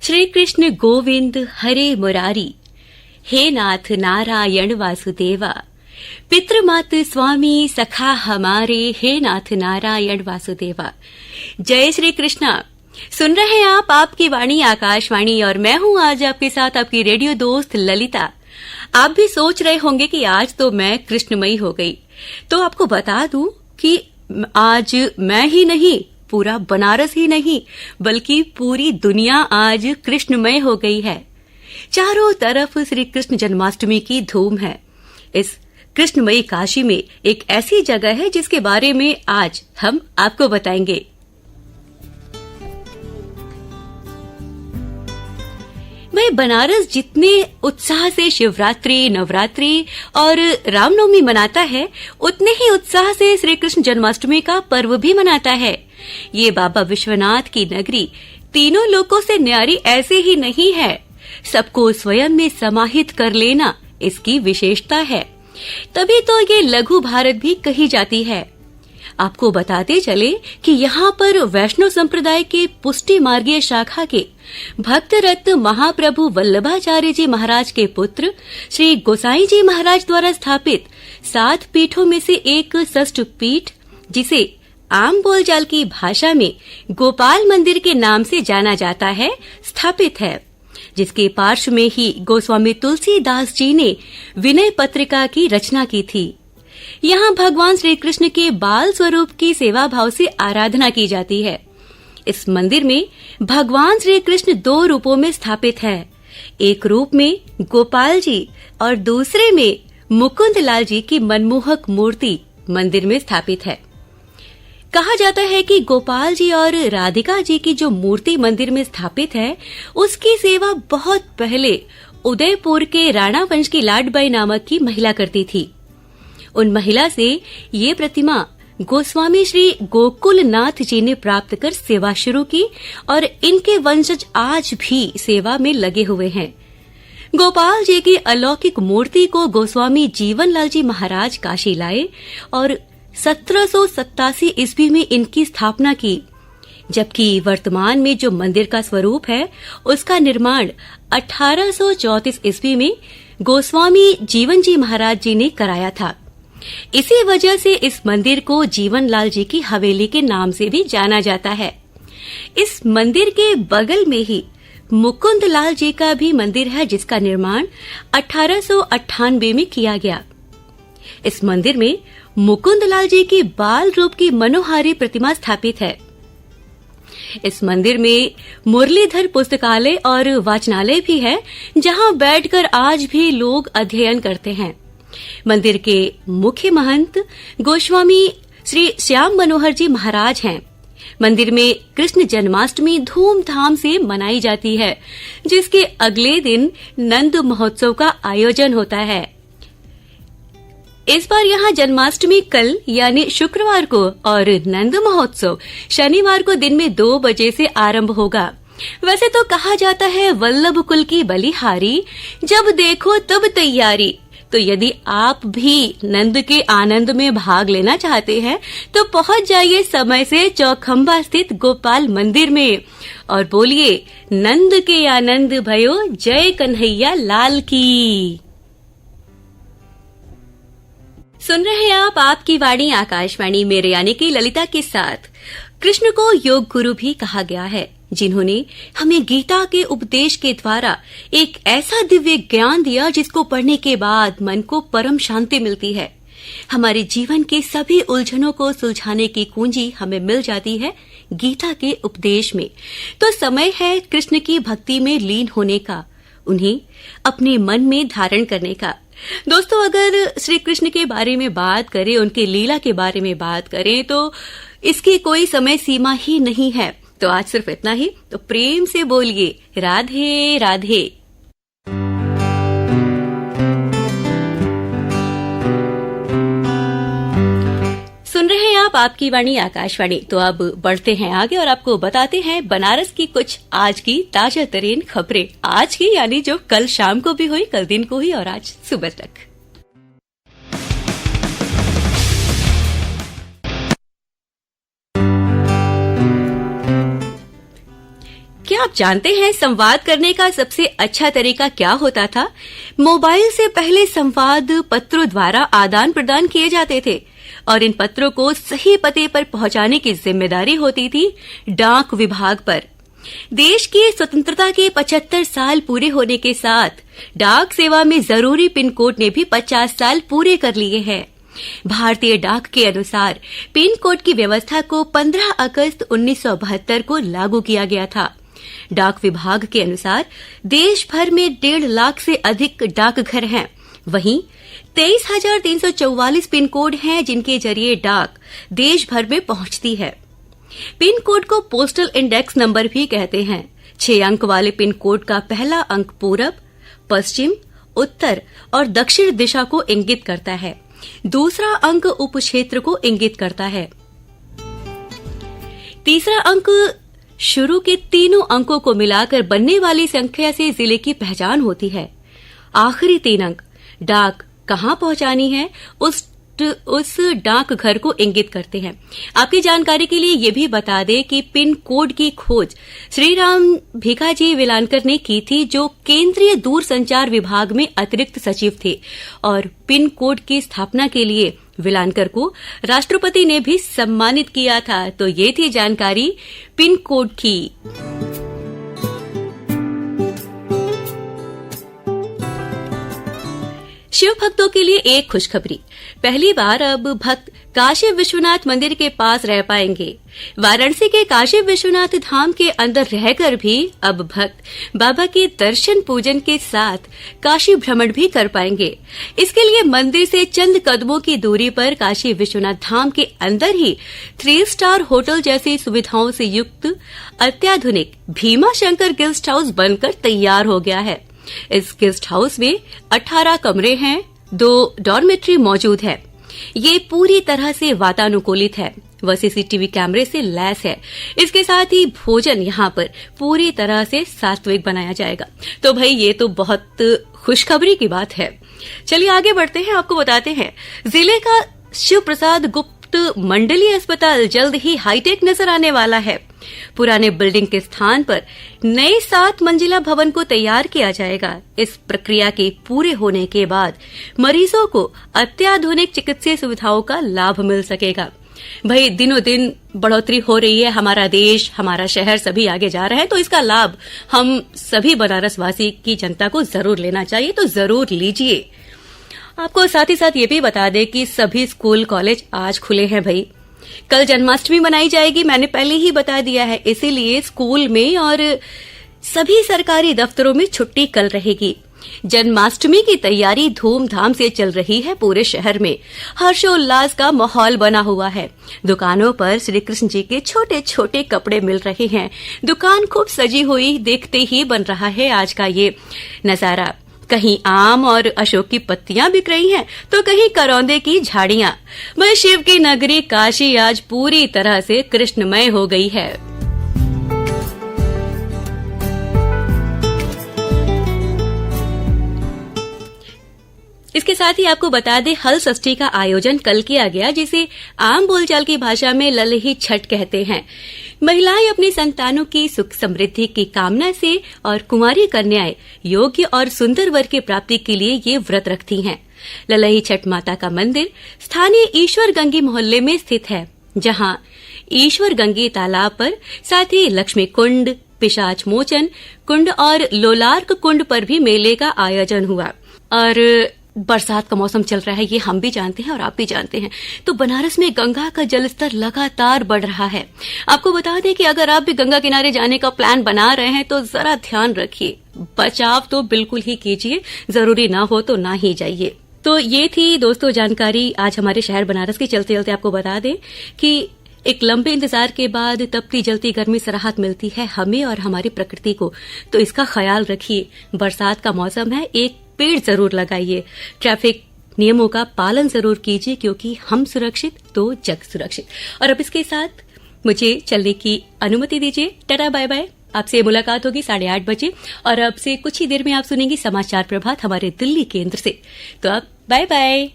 श्री कृष्ण गोविंद हरे मुरारी, हे नाथ नारायण वासुदेवा, पितृमात स्वामी सखा हमारे, हे नाथ नारायण वासुदेवा। जय श्री कृष्णा। सुन रहे हैं आप आपकी वाणी आकाशवाणी और मैं हूं आज आपके साथ आपकी रेडियो दोस्त ललिता। आप भी सोच रहे होंगे कि आज तो मैं कृष्णमयी हो गई, तो आपको बता दूं कि आज मैं ही नहीं, पूरा बनारस ही नहीं बल्कि पूरी दुनिया आज कृष्णमय हो गई है। चारों तरफ श्री कृष्ण जन्माष्टमी की धूम है। इस कृष्णमयी काशी में एक ऐसी जगह है जिसके बारे में आज हम आपको बताएंगे। भाई, बनारस जितने उत्साह से शिवरात्रि, नवरात्रि और रामनवमी मनाता है, उतने ही उत्साह से श्री कृष्ण जन्माष्टमी का पर्व भी मनाता है। ये बाबा विश्वनाथ की नगरी तीनों लोकों से न्यारी ऐसे ही नहीं है, सबको स्वयं में समाहित कर लेना इसकी विशेषता है। तभी तो ये लघु भारत भी कही जाती है। आपको बताते चले कि यहाँ पर वैष्णव संप्रदाय के पुष्टि मार्गीय शाखा के भक्त रत्न महाप्रभु वल्लभाचार्य जी महाराज के पुत्र श्री गोसाई जी महाराज द्वारा स्थापित 7 पीठों में से एक षष्ठ पीठ, जिसे आम बोलचाल की भाषा में गोपाल मंदिर के नाम से जाना जाता है, स्थापित है, जिसके पार्श्व में ही गोस्वामी तुलसीदास जी ने विनय पत्रिका की रचना की थी। यहाँ भगवान श्री कृष्ण के बाल स्वरूप की सेवा भाव से आराधना की जाती है। इस मंदिर में भगवान श्री कृष्ण 2 रूपों में स्थापित है। एक रूप में गोपाल जी और दूसरे में मुकुंद लाल जी की मनमोहक मूर्ति मंदिर में स्थापित है। कहा जाता है कि गोपाल जी और राधिका जी की जो मूर्ति मंदिर में स्थापित है, उसकी सेवा बहुत पहले उदयपुर के राणा वंश की लाडबाई नामक की महिला करती थी। उन महिला से ये प्रतिमा गोस्वामी श्री गोकुलनाथ जी ने प्राप्त कर सेवा शुरू की और इनके वंशज आज भी सेवा में लगे हुए हैं। गोपाल जी की अलौकिक मूर्ति को गोस्वामी जीवनलाल जी महाराज काशी लाए और 1787 ईस्वी में इनकी स्थापना की, जबकि वर्तमान में जो मंदिर का स्वरूप है उसका निर्माण 1834 ईस्वी में गोस्वामी जीवन जी महाराज जी ने कराया था। इसी वजह से इस मंदिर को जीवनलाल जी की हवेली के नाम से भी जाना जाता है। इस मंदिर के बगल में ही मुकुंद लाल जी का भी मंदिर है, जिसका निर्माण 1898 में किया गया। इस मंदिर में मुकुंद लाल जी की बाल रूप की मनोहारी प्रतिमा स्थापित है। इस मंदिर में मुरलीधर पुस्तकालय और वाचनालय भी है, जहां बैठकर आज भी लोग अध्ययन करते हैं। मंदिर के मुख्य महंत गोस्वामी श्री श्याम मनोहर जी महाराज हैं। मंदिर में कृष्ण जन्माष्टमी धूमधाम से मनाई जाती है, जिसके अगले दिन नंद महोत्सव का आयोजन होता है। इस बार यहाँ जन्माष्टमी कल यानी शुक्रवार को और नंद महोत्सव शनिवार को दिन में 2 बजे से आरंभ होगा। वैसे तो कहा जाता है वल्लभ कुल की बलिहारी, जब देखो तब तैयारी। तो यदि आप भी नंद के आनंद में भाग लेना चाहते हैं तो पहुंच जाइए समय से चौखंबा स्थित गोपाल मंदिर में और बोलिए नंद के आनंद भयो, जय कन्हैया लाल की। सुन रहे हैं आप आपकी वाणी आकाशवाणी, मेरे यानी कि ललिता के साथ। कृष्ण को योग गुरु भी कहा गया है, जिन्होंने हमें गीता के उपदेश के द्वारा एक ऐसा दिव्य ज्ञान दिया जिसको पढ़ने के बाद मन को परम शांति मिलती है। हमारे जीवन के सभी उलझनों को सुलझाने की कुंजी हमें मिल जाती है गीता के उपदेश में। तो समय है कृष्ण की भक्ति में लीन होने का, उन्हें अपने मन में धारण करने का। दोस्तों, अगर श्री कृष्ण के बारे में बात करें, उनके लीला के बारे में बात करें, तो इसकी कोई समय सीमा ही नहीं है। तो आज सिर्फ इतना ही। तो प्रेम से बोलिए राधे राधे। सुन रहे हैं आप आपकी वाणी आकाशवाणी। तो अब बढ़ते हैं आगे और आपको बताते हैं बनारस की कुछ आज की ताजा तरीन खबरें। आज की यानी जो कल शाम को भी हुई, कल दिन को हुई और आज सुबह तक। क्या आप जानते हैं संवाद करने का सबसे अच्छा तरीका क्या होता था? मोबाइल से पहले संवाद पत्रों द्वारा आदान प्रदान किए जाते थे और इन पत्रों को सही पते पर पहुंचाने की जिम्मेदारी होती थी डाक विभाग पर। देश की स्वतंत्रता के 75 साल पूरे होने के साथ डाक सेवा में जरूरी पिन कोड ने भी 50 साल पूरे कर लिए हैं। भारतीय डाक के अनुसार पिन कोड की व्यवस्था को 15 अगस्त 1972 को लागू किया गया था। डाक विभाग के अनुसार देश भर में 1.5 लाख से अधिक डाकघर हैं। वहीं 23,344 पिन कोड हैं जिनके जरिए डाक देश भर में पहुंचती है। पिन कोड को पोस्टल इंडेक्स नंबर भी कहते हैं। 6 अंक वाले पिन कोड का पहला अंक पूरब, पश्चिम, उत्तर और दक्षिण दिशा को इंगित करता है। दूसरा अंक उपक्षेत्र को इंगित करता है। तीसरा अंक शुरू के तीनों अंकों को मिलाकर बनने वाली संख्या से जिले की पहचान होती है। आखिरी 3 अंक डाक कहां पहुंचानी है उस डाकघर को इंगित करते हैं। आपकी जानकारी के लिए ये भी बता दें कि पिन कोड की खोज श्रीराम भिखाजी विलानकर ने की थी, जो केंद्रीय दूरसंचार विभाग में अतिरिक्त सचिव थे और पिन कोड की स्थापना के लिए विलानकर को राष्ट्रपति ने भी सम्मानित किया था। तो ये थी जानकारी पिन कोड की। शिव भक्तों के लिए एक खुशखबरी। पहली बार अब भक्त काशी विश्वनाथ मंदिर के पास रह पाएंगे। वाराणसी के काशी विश्वनाथ धाम के अंदर रहकर भी अब भक्त बाबा के दर्शन पूजन के साथ काशी भ्रमण भी कर पाएंगे। इसके लिए मंदिर से चंद कदमों की दूरी पर काशी विश्वनाथ धाम के अंदर ही 3 स्टार होटल जैसी सुविधाओं से युक्त अत्याधुनिक भीमा शंकर गेस्ट हाउस बनकर तैयार हो गया है। इस गेस्ट हाउस में 18 कमरे हैं, 2 डॉर्मेट्री मौजूद है। ये पूरी तरह से वातानुकूलित है, वह सीसीटीवी कैमरे से लैस है। इसके साथ ही भोजन यहाँ पर पूरी तरह से सात्विक बनाया जाएगा। तो भाई ये तो बहुत खुशखबरी की बात है। चलिए आगे बढ़ते हैं, आपको बताते हैं जिले का शिव प्रसाद गुप्त मंडलीय अस्पताल जल्द ही हाईटेक नजर आने वाला है। पुराने बिल्डिंग के स्थान पर नए 7 मंजिला भवन को तैयार किया जाएगा। इस प्रक्रिया के पूरे होने के बाद मरीजों को अत्याधुनिक चिकित्सीय सुविधाओं का लाभ मिल सकेगा। भाई दिनों दिन बढ़ोतरी हो रही है, हमारा देश, हमारा शहर सभी आगे जा रहे हैं, तो इसका लाभ हम सभी बनारस वासी की जनता को जरूर लेना चाहिए। तो जरूर लीजिए। आपको साथ ही साथ ये भी बता दें कि सभी स्कूल कॉलेज आज खुले हैं। भाई कल जन्माष्टमी मनाई जाएगी, मैंने पहले ही बता दिया है, इसीलिए स्कूल में और सभी सरकारी दफ्तरों में छुट्टी कल रहेगी। जन्माष्टमी की तैयारी धूमधाम से चल रही है। पूरे शहर में हर्षोल्लास का माहौल बना हुआ है। दुकानों पर श्री कृष्ण जी के छोटे छोटे कपड़े मिल रहे हैं। दुकान खूब सजी हुई देखते ही बन रहा है आज का ये नजारा। कहीं आम और अशोक की पत्तियां बिक रही हैं, तो कहीं करौंदे की झाड़ियां। वह शिव की नगरी काशी आज पूरी तरह से कृष्णमय हो गई है। इसके साथ ही आपको बता दें हल षष्ठी का आयोजन कल किया गया, जिसे आम बोलचाल की भाषा में ललही छठ कहते हैं। महिलाएं अपनी संतानों की सुख समृद्धि की कामना से और कुंवारी कन्याएं योग्य और सुंदर वर की प्राप्ति के लिए ये व्रत रखती हैं। ललही छठ माता का मंदिर स्थानीय ईश्वर गंगी मोहल्ले में स्थित है, जहां ईश्वर गंगी तालाब पर साथ ही लक्ष्मी कुंड, पिशाच मोचन कुंड और लोलार्क कुंड पर भी मेले का आयोजन हुआ। और बरसात का मौसम चल रहा है, ये हम भी जानते हैं और आप भी जानते हैं। तो बनारस में गंगा का जलस्तर लगातार बढ़ रहा है। आपको बता दें कि अगर आप भी गंगा किनारे जाने का प्लान बना रहे हैं तो जरा ध्यान रखिए, बचाव तो बिल्कुल ही कीजिए, जरूरी ना हो तो ना ही जाइए। तो ये थी दोस्तों जानकारी आज हमारे शहर बनारस की। चलते चलते आपको बता दें कि एक लंबे इंतजार के बाद तपती जलती गर्मी से राहत मिलती है हमें और हमारी प्रकृति को, तो इसका ख्याल रखिए। बरसात का मौसम है, एक पेड़ जरूर लगाइए, ट्रैफिक नियमों का पालन जरूर कीजिए, क्योंकि हम सुरक्षित तो जग सुरक्षित। और अब इसके साथ मुझे चलने की अनुमति दीजिए। Tata bye bye. आपसे मुलाकात होगी 8:30 बजे और अब से कुछ ही देर में आप सुनेंगी समाचार प्रभात हमारे दिल्ली केंद्र से। तो अब बाय बाय।